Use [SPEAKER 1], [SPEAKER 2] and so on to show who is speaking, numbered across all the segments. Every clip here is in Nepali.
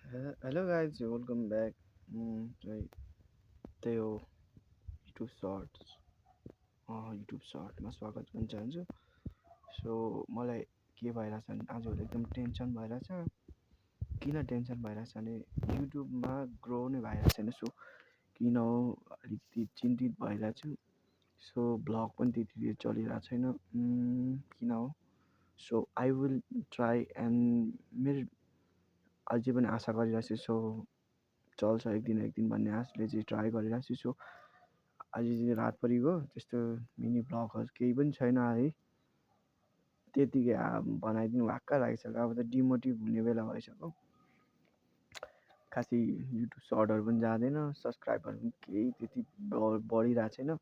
[SPEAKER 1] Hello guys, welcome back. Right, त्यही हो युट्युब सर्ट्स युट्युब सर्टमा स्वागत गर्न चाहन्छु। सो मलाई के भइरहेछ भने आजभोलि एकदम टेन्सन भइरहेछ। किन टेन्सन भइरहेछ भने युट्युबमा ग्रो नै भइरहेको छैन। सो किन हो अलिकति चिन्तित भइरहेको छु। सो ब्लग पनि त्यति चलिरहेको छैन। किन हो? So I will try and मेरो अझै पनि आशा गरिरहेको छु। सो चल्छ एक दिन भन्ने आशले चाहिँ ट्राई गरिरहेको छु। सो अहिले चाहिँ रात परिगयो, त्यस्तो मिनी भ्लगहरू केही पनि छैन है। त्यतिकै बनाइदिनु वाक्क लागिसक्यो। अब त डिमोटिभ हुने बेला भइसक्यो। खासै युट्युब सर्टहरू पनि जाँदैन, सब्सक्राइबहरू पनि केही त्यति बढिरहेको छैन,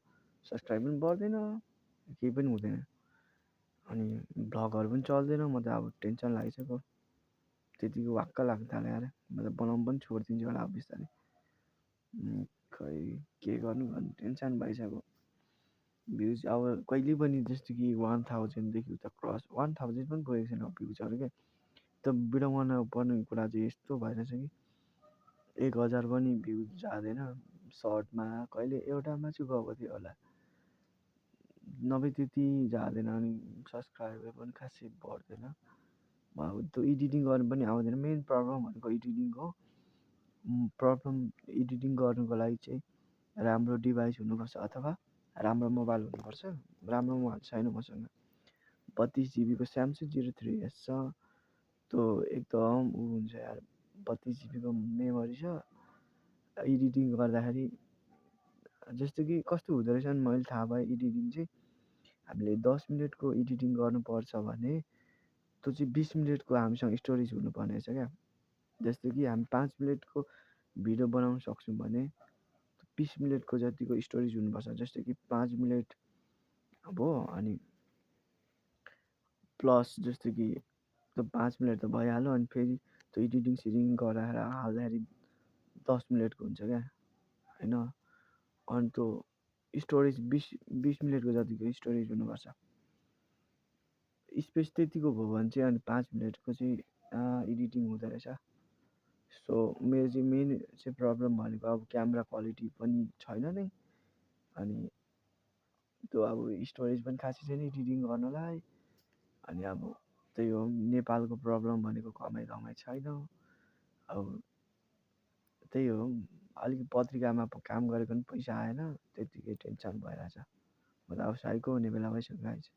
[SPEAKER 1] सब्सक्राइब पनि बढ्दैन, केही पनि हुँदैन। अनि भ्लगहरू पनि चल्दैन। म त अब टेन्सन लागिसक्यो। त्यतिको वाक्क लाग्न थाल्यो यार। म त बनाउनु पनि छोडिदिन्छु होला अब बिस्तारै। खै के गर्नु गर्नु टेन्सन भइसक्यो। भ्युज अब कहिले पनि जस्तो कि 1000देखि उता क्रस 1000 पनि पुगेको छैन भ्युजहरू क्या। त बिडङ्गना पर्ने कुरा चाहिँ यस्तो भइरहेछ कि 1000 पनि भ्युज जाँदैन सर्टमा। कहिले एउटामा चाहिँ गएको थियो होला, नभए त्यति जाँदैन। अनि सब्सक्राइबर पनि खासै बढ्दैन। अब त्यो एडिटिङ गर्नु पनि आउँदैन। मेन प्रब्लम भनेको एडिटिङ हो। प्रब्लम एडिटिङ गर्नुको लागि चाहिँ राम्रो डिभाइस हुनुपर्छ अथवा राम्रो मोबाइल हुनुपर्छ। राम्रो मोबाइल छैन मसँग। 32 जिबीको स्यामसङ 03s छ। त्यो एकदम हुन्छ यार। 32 जिबीको मेमोरी छ। एडिटिङ गर्दाखेरि जस्तो कि कस्तो हुँदो रहेछ भने मैले थाहा पाएँ, एडिटिङ चाहिँ हामीले 10 मिनटको एडिटिङ गर्नुपर्छ भने त्यो चाहिँ 20 मिनटको हामीसँग स्टोरेज हुनुपर्ने रहेछ क्या। जस्तो कि हामी 5 मिनटको भिडियो बनाउन सक्छौँ भने 20 मिनटको जतिको स्टोरेज हुनुपर्छ। जस्तो कि 5 मिनट भयो अनि प्लस जस्तो कि त्यो 5 मिनट त भइहाल्यो। अनि फेरि त्यो एडिटिङ सिडिटिङ गराएर हाल्दाखेरि 10 मिनटको हुन्छ क्या होइन। अनि त्यो स्टोरेज 20 मिनटको जतिको स्टोरेज हुनुपर्छ। स्पेस त्यतिको भयो भने चाहिँ अनि 5 मिनटको चाहिँ एडिटिङ हुँदो रहेछ। सो मेरो चाहिँ मेन चाहिँ प्रब्लम भनेको अब क्यामेरा क्वालिटी पनि छैन नै। अनि त्यो अब स्टोरेज पनि खासै छैन एडिटिङ गर्नलाई। अनि अब त्यही हो, नेपालको प्रब्लम भनेको कमाइ धमाइ छैन। अब त्यही हो, अलिक पत्रिकामा काम गरेको पनि पैसा आएन। त्यतिकै टेन्सन भइरहेछ। म त अब साइको हुने बेला भइसक्यो गाइस।